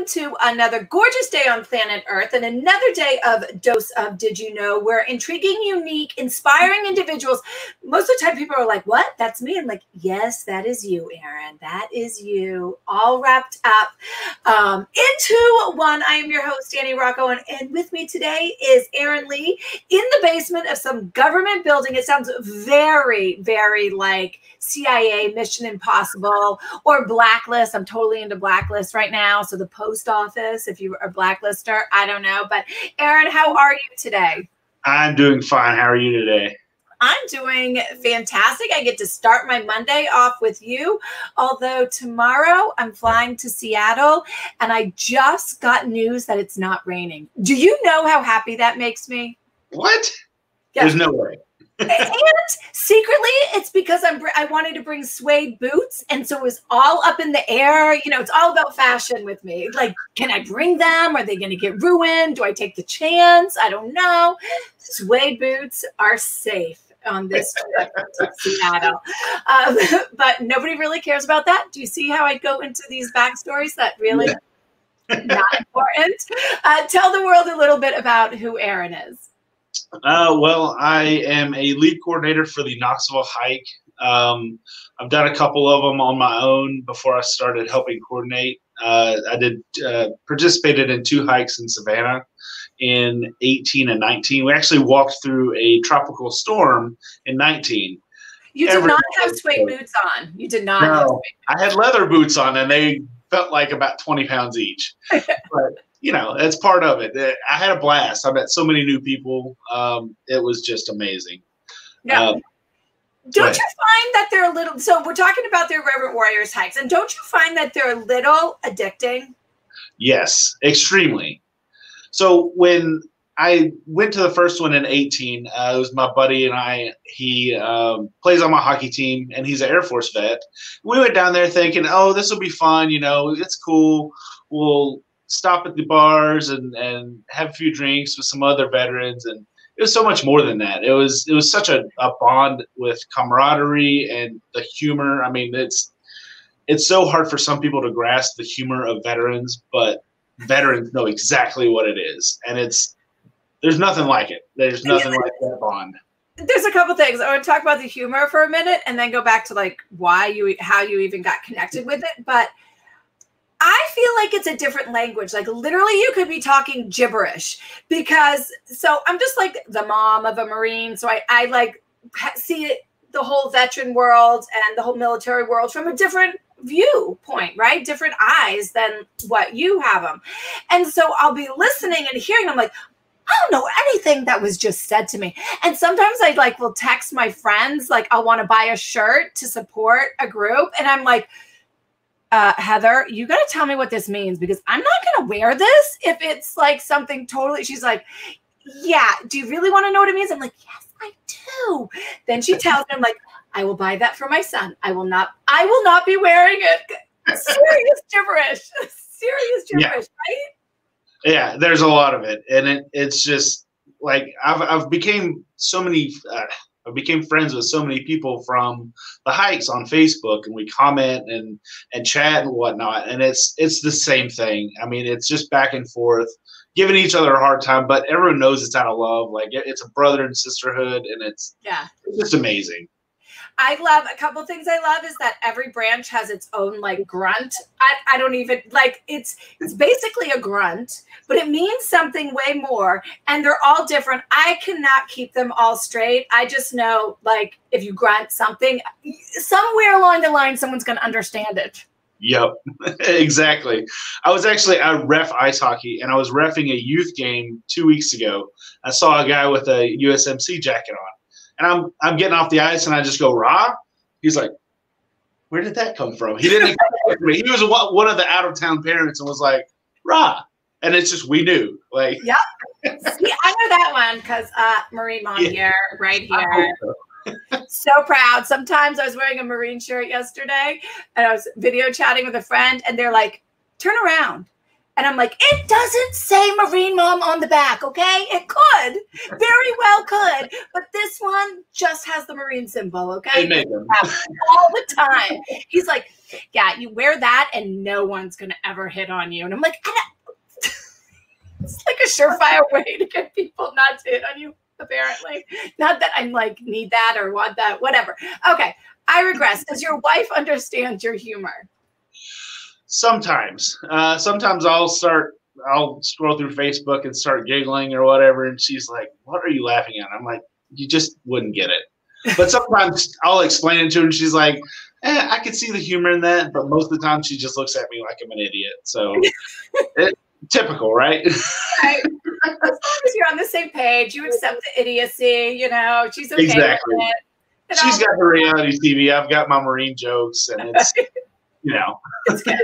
welcome to another gorgeous day on planet Earth and another day of Dose of Did You Know, where intriguing, unique, inspiring individuals, most of the time people are like, what? That's me. I'm like, yes, that is you, Erin. That is you, all wrapped up into one. I am your host, Danny Rocco, and with me today is Erin Lee in the basement of some government building. It sounds very, very like CIA, Mission Impossible, or Blacklist. I'm totally into Blacklist right now. So the post office, if you are a blacklister, I don't know. But Erin, how are you today? I'm doing fine. How are you today? I'm doing fantastic. I get to start my Monday off with you. Although tomorrow I'm flying to Seattle and I just got news that it's not raining. Do you know how happy that makes me? What? Yeah. There's no way. And secretly, it's because I wanted to bring suede boots, and so it was all up in the air. You know, it's all about fashion with me. Like, can I bring them? Are they going to get ruined? Do I take the chance? I don't know. Suede boots are safe on this trip to Seattle. But nobody really cares about that. Do you see how I go into these backstories that really not important? Tell the world a little bit about who Erin is. Well, I am a lead coordinator for the Knoxville hike. I've done a couple of them on my own before I started helping coordinate. I participated in 2 hikes in Savannah in 18 and 19. We actually walked through a tropical storm in 19. You did not have suede boots on. You did not. No, I had leather boots on, and they felt like about 20 pounds each. But you know, that's part of it. I had a blast. I met so many new people. It was just amazing. Yeah. Don't you find that they're a little, so we're talking about the Irreverent Warriors hikes, and don't you find that they're a little addicting? Yes, extremely. So when I went to the first one in 18, it was my buddy and I. He plays on my hockey team, and he's an Air Force vet. We went down there thinking, oh, this will be fun. You know, it's cool. We'll stop at the bars and have a few drinks with some other veterans, and it was so much more than that. It was such a bond with camaraderie and the humor. I mean, it's so hard for some people to grasp the humor of veterans, but veterans know exactly what it is, and there's nothing like it. There's nothing like that bond. There's a couple things. I want to talk about the humor for a minute and then go back to like how you even got connected with it. But I feel like it's a different language. Like literally you could be talking gibberish because, so I'm just like the mom of a Marine. So I like see it, the whole veteran world and the whole military world from a different viewpoint, right? Different eyes than what you have them. And so I'll be listening and hearing, I'm like, I don't know anything that was just said to me. And sometimes I like will text my friends, like I'll want to buy a shirt to support a group. And I'm like, Heather, you got to tell me what this means because I'm not going to wear this if it's like something totally, she's like, yeah, do you really want to know what it means? I'm like, yes, I do. Then she tells me, I'm like, I will buy that for my son. I will not be wearing it. Serious gibberish, right? Yeah, there's a lot of it. And it's just like, I've became friends with so many people from the hikes on Facebook, and we comment and chat and whatnot. And it's the same thing. I mean, it's just back and forth, giving each other a hard time, but everyone knows it's out of love. Like it's a brother and sisterhood, and it's just amazing. I love a couple things I love is that every branch has its own like grunt. I don't even like it's basically a grunt, but it means something way more. And they're all different. I cannot keep them all straight. I just know like if you grunt something, somewhere along the line, someone's going to understand it. Yep, exactly. I ref ice hockey, and I was reffing a youth game 2 weeks ago. I saw a guy with a USMC jacket on. And I'm getting off the ice, and I just go, "Rah!" He's like, "Where did that come from?" He didn't expect me. He was one of the out-of-town parents, and was like, "Rah!" And it's just we knew, like. Yep. See, I know that one because Marine mom here, right here. So proud. Sometimes I was wearing a Marine shirt yesterday, and I was video chatting with a friend, and they're like, "Turn around." And I'm like, it doesn't say Marine Mom on the back, okay? It could, very well could, but this one just has the Marine symbol, okay? They make them all the time. He's like, yeah, you wear that and no one's gonna ever hit on you. And I'm like, it's like a surefire way to get people not to hit on you, apparently. Not that I'm like, need that or want that, whatever. Okay, I regress. Does your wife understand your humor? sometimes. Sometimes I'll scroll through Facebook and start giggling or whatever, and she's like, "What are you laughing at?" I'm like, "You just wouldn't get it." But sometimes I'll explain it to her, and she's like, I could see the humor in that. But most of the time, she just looks at me like I'm an idiot. So, typical, right? Right. As long as you're on the same page, you accept the idiocy. You know, she's okay Exactly. with it. She's got her reality TV. I've got my Marine jokes, and it's it's good.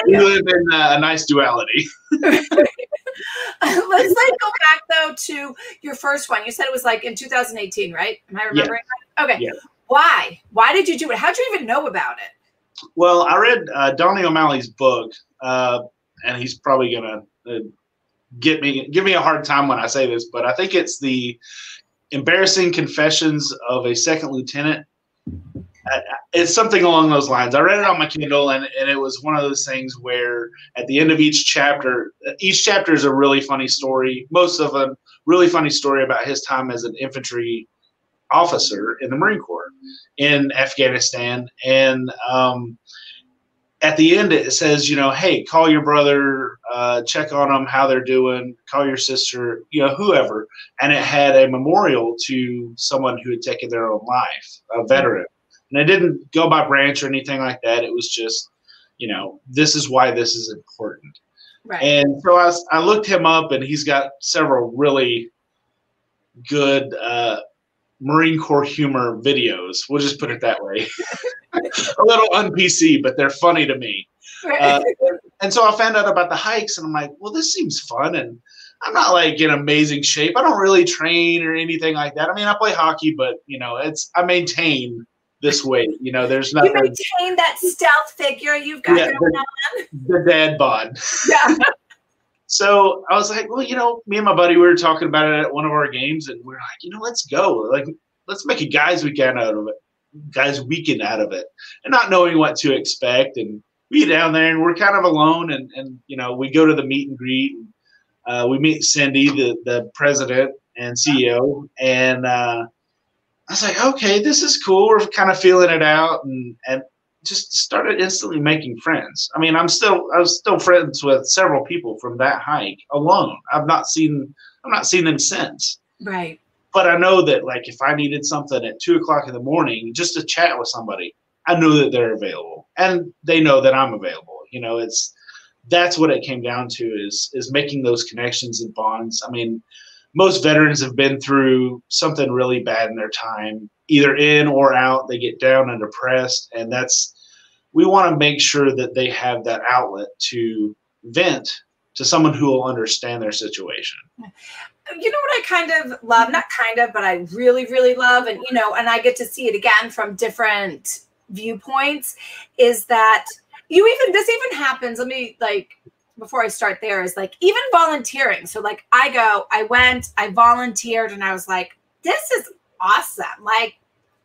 We live in a nice duality. Let's go back though to your first one. You said it was like in 2018, right? Am I remembering that? Okay. Yes. Why? Why did you do it? How'd you even know about it? Well, I read Donnie O'Malley's book, and he's probably gonna give me a hard time when I say this, but I think it's the Embarrassing Confessions of a Second Lieutenant. It's something along those lines. I read it on my Kindle, and it was one of those things where at the end of each chapter is a really funny story. Most of them really funny story about his time as an infantry officer in the Marine Corps in Afghanistan. And at the end, it says, hey, call your brother, check on them, how they're doing, call your sister, whoever. And it had a memorial to someone who had taken their own life, a veteran. And it didn't go by branch or anything like that. It was just, this is why this is important. Right. And so I looked him up, and he's got several really good Marine Corps humor videos. We'll just put it that way. A little un-PC, but they're funny to me. Right. And so I found out about the hikes, and I'm like, well, this seems fun. And I'm not like in amazing shape. I don't really train or anything like that. I mean, I play hockey, but I maintain this weight. There's nothing. You maintain that stealth figure you've got going on. The dad bod. Yeah. So I was like, well, me and my buddy, we were talking about it at one of our games, and we are like, let's go. Like, let's make a guys' weekend out of it. And not knowing what to expect. And we get down there, and we're kind of alone, and we go to the meet and greet. And, we meet Cindy, the president and CEO, and I was like, okay, this is cool. We're kind of feeling it out, and just started instantly making friends. I mean, I was still friends with several people from that hike alone. I've not seen them since. Right. But I know that, like, if I needed something at 2:00 in the morning, just to chat with somebody, I know that they're available, and they know that I'm available. That's what it came down to is making those connections and bonds. I mean, most veterans have been through something really bad in their time, either in or out. They get down and depressed, and we want to make sure that they have that outlet to vent to someone who will understand their situation. You know what I kind of love? Not kind of, but I really, really love, and and I get to see it again from different viewpoints, is that this even happens. Let me, before I start there, is like even volunteering. So like I volunteered, and I was like, this is awesome. Like,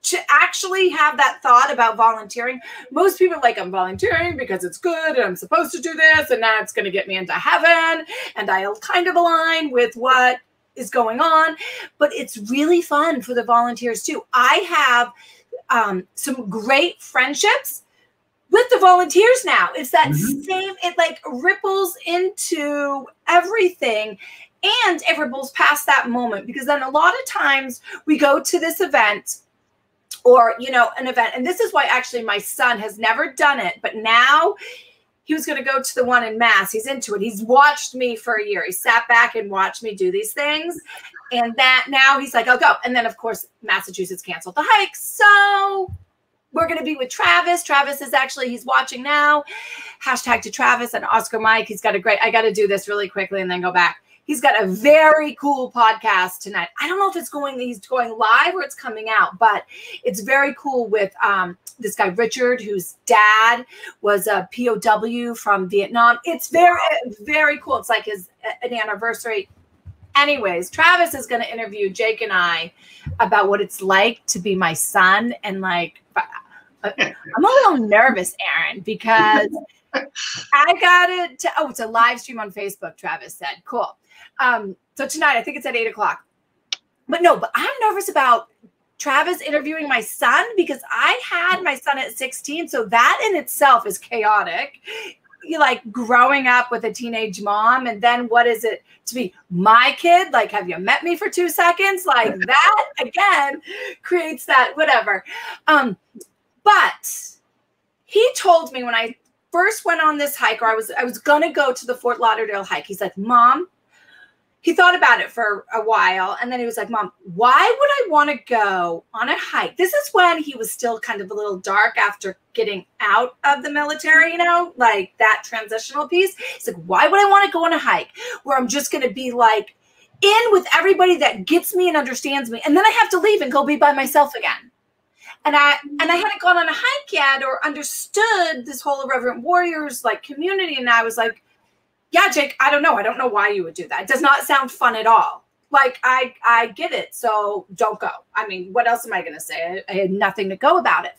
to actually have that thought about volunteering. Most people are like, I'm volunteering because it's good and I'm supposed to do this, and that's going to get me into heaven, and I'll kind of align with what is going on. But it's really fun for the volunteers too. I have some great friendships with the volunteers now. It's that same, it like ripples into everything, and it ripples past that moment, because then a lot of times we go to this event or, an event. And this is why actually my son has never done it, but now he was going to go to the one in Mass. He's into it. He's watched me for a year. He sat back and watched me do these things. And that now he's like, I'll go. And then of course, Massachusetts canceled the hike. So we're going to be with Travis. Travis is he's watching now. # to Travis and Oscar Mike. He's got I got to do this really quickly and then go back. He's got a very cool podcast tonight. I don't know if he's going live or it's coming out, but it's very cool with this guy, Richard, whose dad was a POW from Vietnam. It's very, very cool. It's like an anniversary. Anyways, Travis is going to interview Jake and I about what it's like to be my son. And like, I'm a little nervous, Aaron, because I got it. It's a live stream on Facebook, Travis said. Cool. So tonight, I think it's at 8:00. But I'm nervous about Travis interviewing my son because I had my son at 16. So that in itself is chaotic. You like growing up with a teenage mom. And then what is it to be my kid? Like, have you met me for 2 seconds? Like that again creates that whatever. But he told me when I first went on this hike, or I was going to go to the Fort Lauderdale hike. He's like, Mom, he thought about it for a while. And then he was like, Mom, why would I want to go on a hike? This is when he was still kind of a little dark after getting out of the military, like that transitional piece. He's like, why would I want to go on a hike where I'm just going to be like in with everybody that gets me and understands me? And then I have to leave and go be by myself again. And I hadn't gone on a hike yet or understood this whole Irreverent Warriors like community. And I was like, yeah, Jake, I don't know. I don't know why you would do that. It does not sound fun at all. Like, I get it. So don't go. I mean, what else am I going to say? I had nothing to go about it.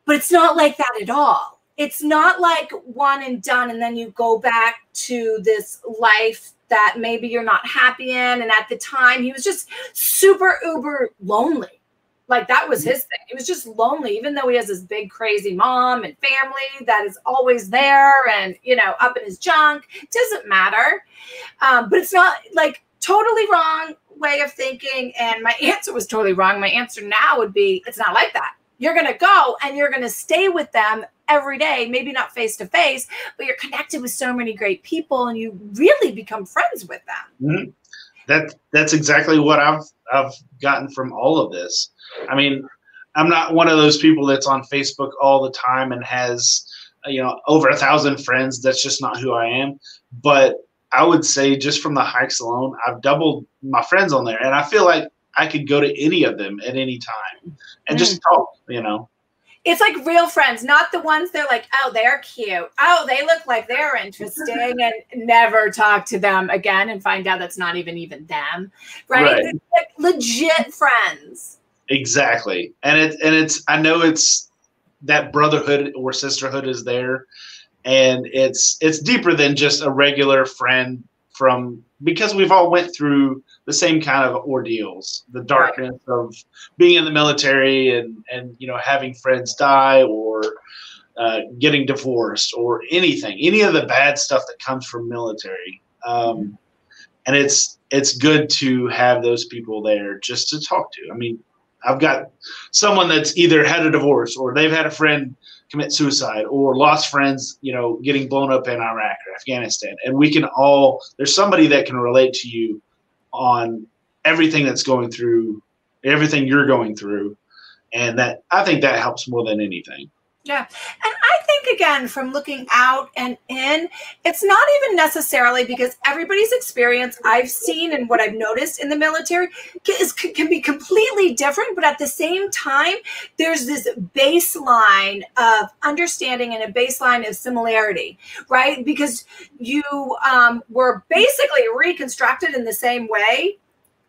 But it's not like that at all. It's not like one and done. And then you go back to this life that maybe you're not happy in. And at the time, he was just super uber lonely. Like that was his thing. He was just lonely, even though he has this big, crazy mom and family that is always there and, up in his junk. It doesn't matter. But it's not like totally wrong way of thinking. And my answer was totally wrong. My answer now would be, it's not like that. You're going to go and you're going to stay with them every day, maybe not face to face, but you're connected with so many great people and you really become friends with them. Mm-hmm. That's exactly what I've gotten from all of this. I mean, I'm not one of those people that's on Facebook all the time and has, over 1,000 friends. That's just not who I am. But I would say just from the hikes alone, I've doubled my friends on there. And I feel like I could go to any of them at any time and just talk, It's like real friends, not the ones they're like, oh, they're cute. Oh, they look like they're interesting and never talk to them again and find out that's not even them. Right? It's like legit friends. Exactly. And it's I know it's that brotherhood or sisterhood is there. And it's deeper than just a regular friend because we've all went through the same kind of ordeals, the darkness of being in the military and having friends die or getting divorced or any of the bad stuff that comes from military. And it's good to have those people there just to talk to. I mean, I've got someone that's either had a divorce or they've had a friend commit suicide or lost friends, getting blown up in Iraq or Afghanistan. And there's somebody that can relate to you on everything that's going through, everything you're going through. And I think that helps more than anything. Yeah. And I think, again, from looking out and in, it's not even necessarily because everybody's experience I've seen and what I've noticed in the military can be completely different. But at the same time, there's this baseline of understanding and a baseline of similarity, right? Because you were basically reconstructed in the same way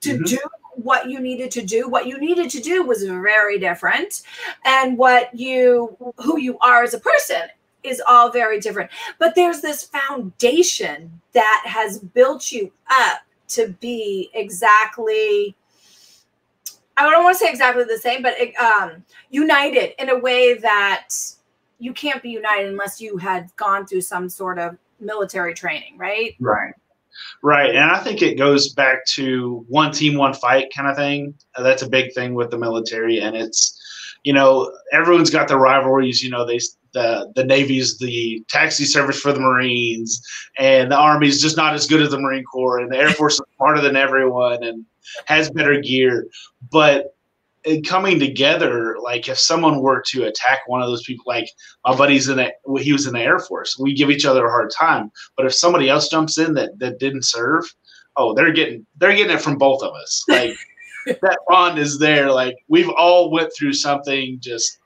to do what you needed to do. What you needed to do was very different. And who you are as a person is all very different. But there's this foundation that has built you up to be exactly, I don't want to say exactly the same, but united in a way that you can't be united unless you had gone through some sort of military training, right? Right. And I think it goes back to one team, one fight kind of thing. That's a big thing with the military. And it's, everyone's got their rivalries. The Navy's the taxi service for the Marines, and the Army's just not as good as the Marine Corps, and the Air Force is smarter than everyone and has better gear. But coming together, like if someone were to attack one of those people, like my buddy's he was in the Air Force, we give each other a hard time. But if somebody else jumps in that didn't serve, oh, they're getting it from both of us. Like that bond is there. Like we've all went through something just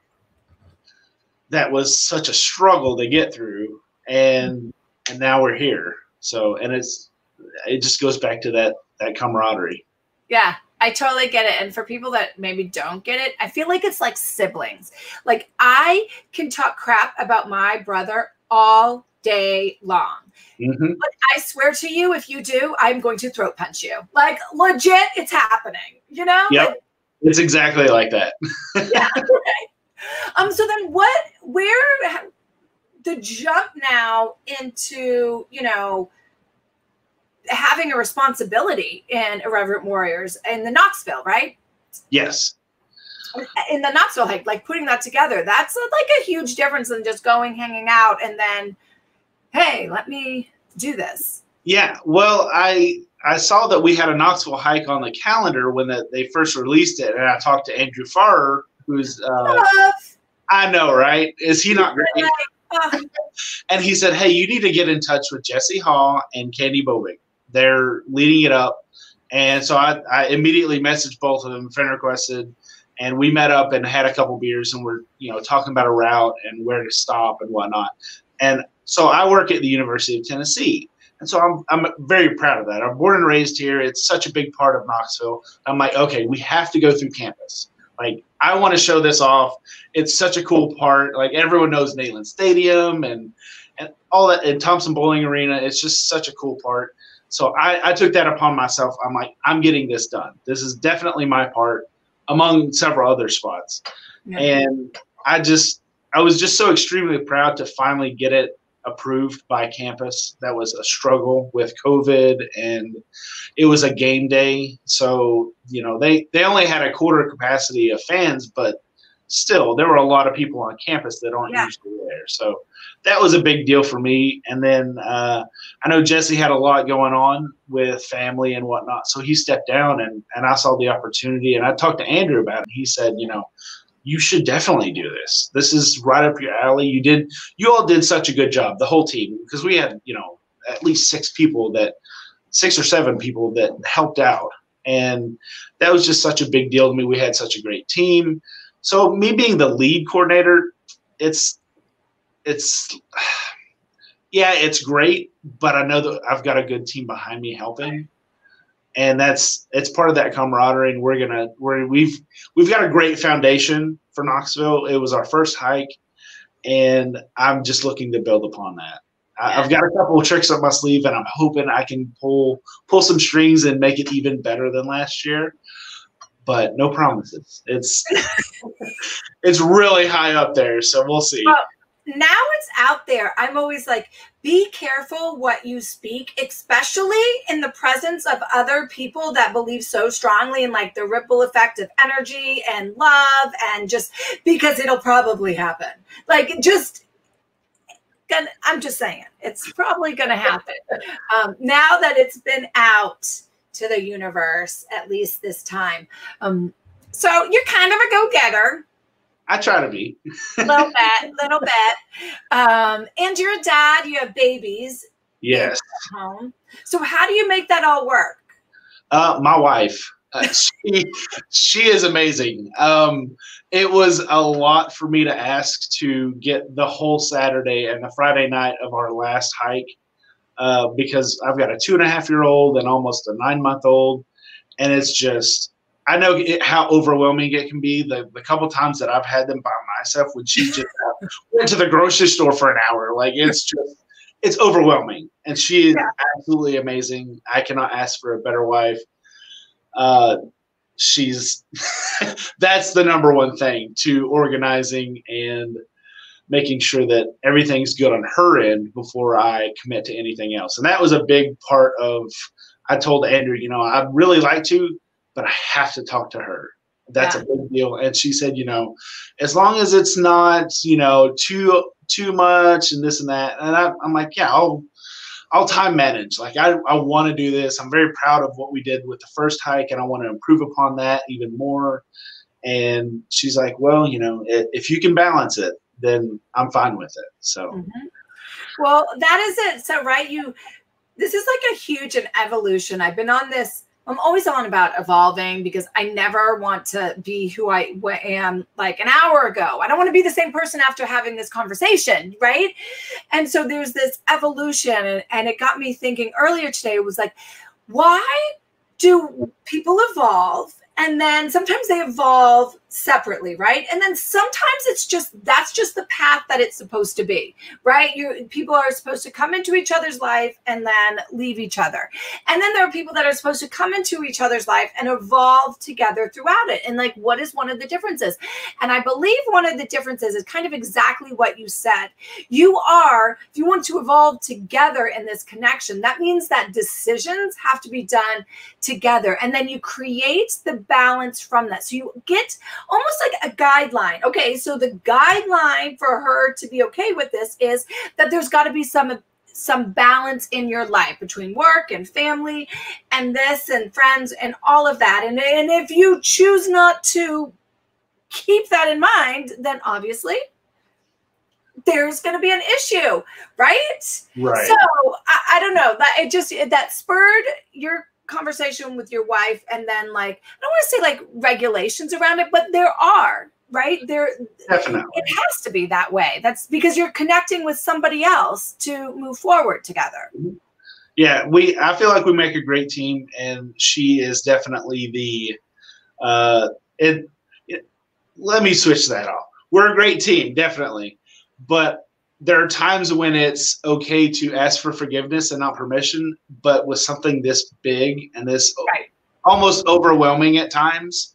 that was such a struggle to get through, and now we're here. So, and it just goes back to that camaraderie. Yeah, I totally get it. And for people that maybe don't get it, I feel like it's like siblings. Like I can talk crap about my brother all day long. Mm-hmm. But I swear to you, if you do, I'm going to throat punch you. Like legit, it's happening. You know? Yep. Like, it's exactly like that. Yeah. Right. So then where the jump now into, having a responsibility in Irreverent Warriors in the Knoxville, right? Yes. In the Knoxville hike, like putting that together, that's like a huge difference than just going, hanging out, and then, hey, let me do this. Yeah. Well, I saw that we had a Knoxville hike on the calendar when they first released it, and I talked to Andrew Farrer, who's I know, right? Is he not great? And he said, hey, you need to get in touch with Jesse Hall and Candy Bobig. They're leading it up. And so I immediately messaged both of them, friend requested, and we met up and had a couple beers, and we're talking about a route and where to stop and whatnot. And so I work at the University of Tennessee. And so I'm very proud of that. I'm born and raised here. It's such a big part of Knoxville. I'm like, okay, we have to go through campus. Like, I want to show this off. It's such a cool part. Like, everyone knows Neyland Stadium and all that, and Thompson Bowling Arena. It's just such a cool part. So I took that upon myself. I'm like, I'm getting this done. This is definitely my part among several other spots. Yeah. And I was just so extremely proud to finally get it approved by campus. That was a struggle with COVID, and it was a game day. So, they only had a quarter capacity of fans, but still there were a lot of people on campus that aren't usually there. So that was a big deal for me. And then I know Jesse had a lot going on with family and whatnot. So he stepped down, and I saw the opportunity, and I talked to Andrew about it. He said, you should definitely do this. This is right up your alley. You all did such a good job, the whole team, because we had, at least 6 or 7 people that helped out. And that was just such a big deal to me. We had such a great team. So me being the lead coordinator, it's great, but I know that I've got a good team behind me helping. And it's part of that camaraderie, and we've got a great foundation for Knoxville. It was our first hike, and I'm just looking to build upon that. Yeah. I've got a couple of tricks up my sleeve, and I'm hoping I can pull some strings and make it even better than last year. But no promises. It's really high up there, so we'll see. Well, now it's out there. I'm always like, be careful what you speak, especially in the presence of other people that believe so strongly in like the ripple effect of energy and love, and just because it'll probably happen. Like, I'm just saying, it's probably going to happen. Now that it's been out to the universe, at least this time. So you're kind of a go-getter. I try to be. little bit. And you're a dad. You have babies. Yes. At home. So how do you make that all work? My wife. She is amazing. It was a lot for me to ask to get the whole Saturday and the Friday night of our last hike, because I've got a 2.5-year-old and almost a 9-month-old, and it's just, I know how overwhelming it can be. The couple times that I've had them by myself, when she just went to the grocery store for an hour, like it's overwhelming. And she is absolutely amazing. I cannot ask for a better wife. She's that's the number one thing, to organizing and making sure that everything's good on her end before I commit to anything else. And that was a big part of, I told Andrew, I'd really like to, but I have to talk to her. That's a big deal. And she said, as long as it's not, too much and this and that. And I'm like, yeah, I'll time manage. Like, I want to do this. I'm very proud of what we did with the first hike, and I want to improve upon that even more. And she's like, well, if you can balance it, then I'm fine with it. So. Mm-hmm. Well, that is it. So, right, this is like a huge evolution. I've been on this. I'm always on about evolving because I never want to be who I am like an hour ago. I don't want to be the same person after having this conversation, right? And so there's this evolution, and it got me thinking earlier today. It was like, why do people evolve? And then sometimes they evolve separately, right? And then sometimes that's just the path that it's supposed to be, right? People are supposed to come into each other's life and then leave each other. And then there are people that are supposed to come into each other's life and evolve together throughout it. And like, what is one of the differences? And I believe one of the differences is kind of exactly what you said. If you want to evolve together in this connection, that means that decisions have to be done together. And then you create the balance from that. So you get almost like a guideline. Okay, so the guideline for her to be okay with this is that there's got to be some balance in your life between work and family and this and friends and all of that. And if you choose not to keep that in mind, then obviously there's going to be an issue, right? Right. So I don't know. That spurred your conversation with your wife, and then like, I don't want to say like regulations around it, but there are, right? Definitely. It has to be that way. That's because you're connecting with somebody else to move forward together. Yeah, I feel like we make a great team, and she is definitely let me switch that off. We're a great team, definitely. But there are times when it's okay to ask for forgiveness and not permission, but with something this big and this almost overwhelming at times,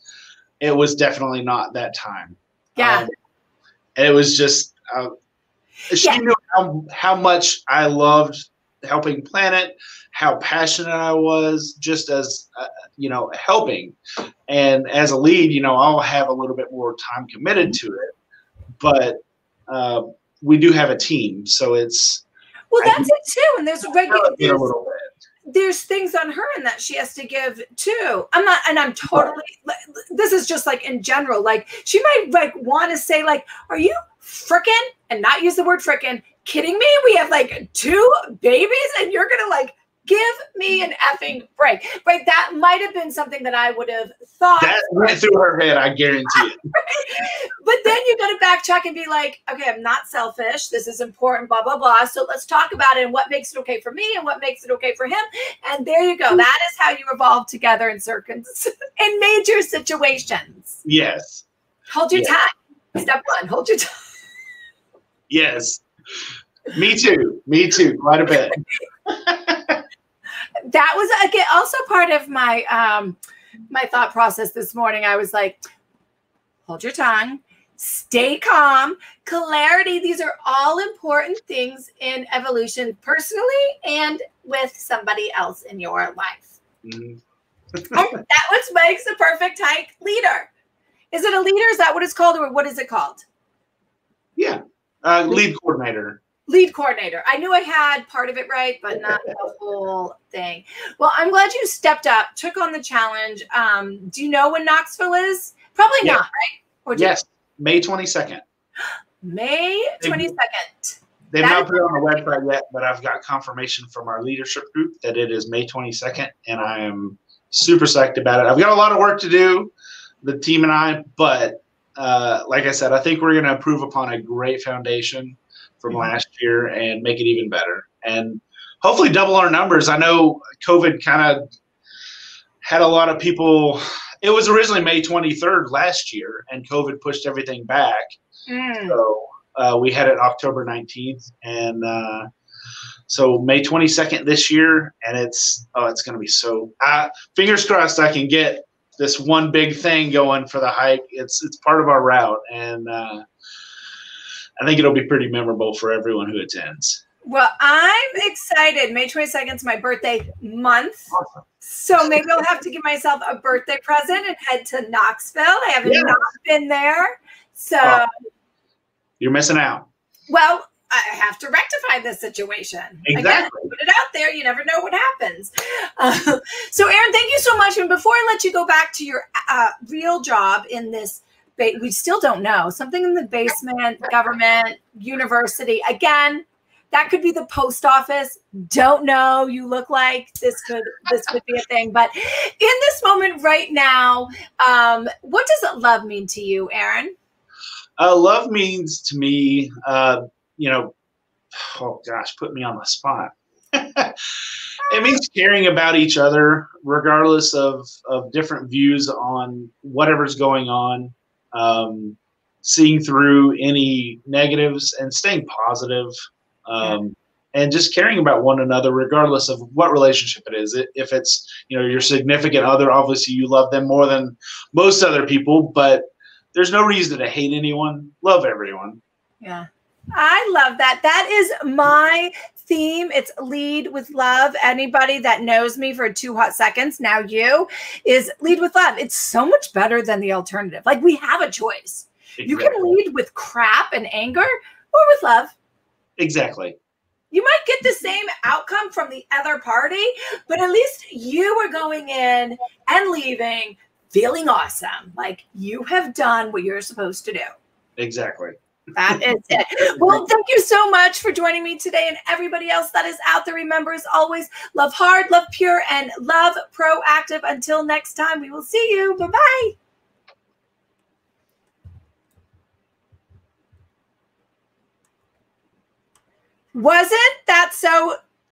it was definitely not that time. Yeah. It was just, she knew how much I loved helping Planet, how passionate I was just as, helping. And as a lead, I'll have a little bit more time committed to it, but, we do have a team, so it's. Well, that's it too, and there's a little bit. There's things on her and that she has to give too. I'm totally. This is just like in general. Like she might like want to say like, "Are you frickin'?" and not use the word frickin'. Kidding me? We have like 2 babies, and you're gonna like give me an effing break, right? That might have been something that I would have thought. That went through her head, I guarantee it. But then you got to backtrack and be like, okay, I'm not selfish. This is important, blah, blah, blah. So let's talk about it and what makes it okay for me and what makes it okay for him. And there you go. That is how you evolve together in major situations. Yes. Hold your tongue. Step 1, hold your tongue. Yes. Me too. Quite a bit. That was again also part of my my thought process this morning. I was like, hold your tongue, stay calm, clarity. These are all important things in evolution, personally and with somebody else in your life. Mm-hmm. And that what makes a perfect hike leader. Is it a leader? Is that what it's called, or what is it called? Yeah, lead coordinator. Lead coordinator. I knew I had part of it right, but not the whole thing. Well, I'm glad you stepped up, took on the challenge. Do you know when Knoxville is? Probably not, right? Or yes, May 22nd. May 22nd. They've not put it on the website yet, but I've got confirmation from our leadership group that it is May 22nd, and I am super psyched about it. I've got a lot of work to do, the team and I, but like I said, I think we're going to improve upon a great foundation from last year and make it even better, and hopefully double our numbers. I know COVID kind of had a lot of people. It was originally May 23rd last year, and COVID pushed everything back. So we had it October 19th, and so May 22nd this year, and it's going to be so. Fingers crossed I can get this one big thing going for the hike. It's part of our route, and I think it'll be pretty memorable for everyone who attends. Well, I'm excited. May 22nd is my birthday month. Awesome. So maybe I'll have to give myself a birthday present and head to Knoxville. I have not been there. So you're missing out. Well, I have to rectify this situation. Exactly. Again, put it out there. You never know what happens. So, Aaron, thank you so much. And before I let you go back to your real job in this, we still don't know, something in the basement, government, university. Again, that could be the post office. Don't know. You look like this could be a thing. But in this moment right now, what does love mean to you, Aaron? Love means to me, you know, oh gosh, put me on the spot. It means caring about each other, regardless of different views on whatever's going on, seeing through any negatives and staying positive, and just caring about one another, regardless of what relationship it is. If it's, you know, your significant other, obviously you love them more than most other people, but there's no reason to hate anyone. Love everyone. Yeah. I love that. That is my theme. It's lead with love. Anybody that knows me for 2 hot seconds, now you, is lead with love. It's so much better than the alternative. Like, we have a choice. Exactly. You can lead with crap and anger or with love. Exactly. You might get the same outcome from the other party, but at least you are going in and leaving feeling awesome. Like, you have done what you're supposed to do. Exactly. That is it. Well, thank you so much for joining me today, and everybody else that is out there. Remember, as always, love hard, love pure, and love proactive. Until next time, we will see you. Bye-bye. Wasn't that so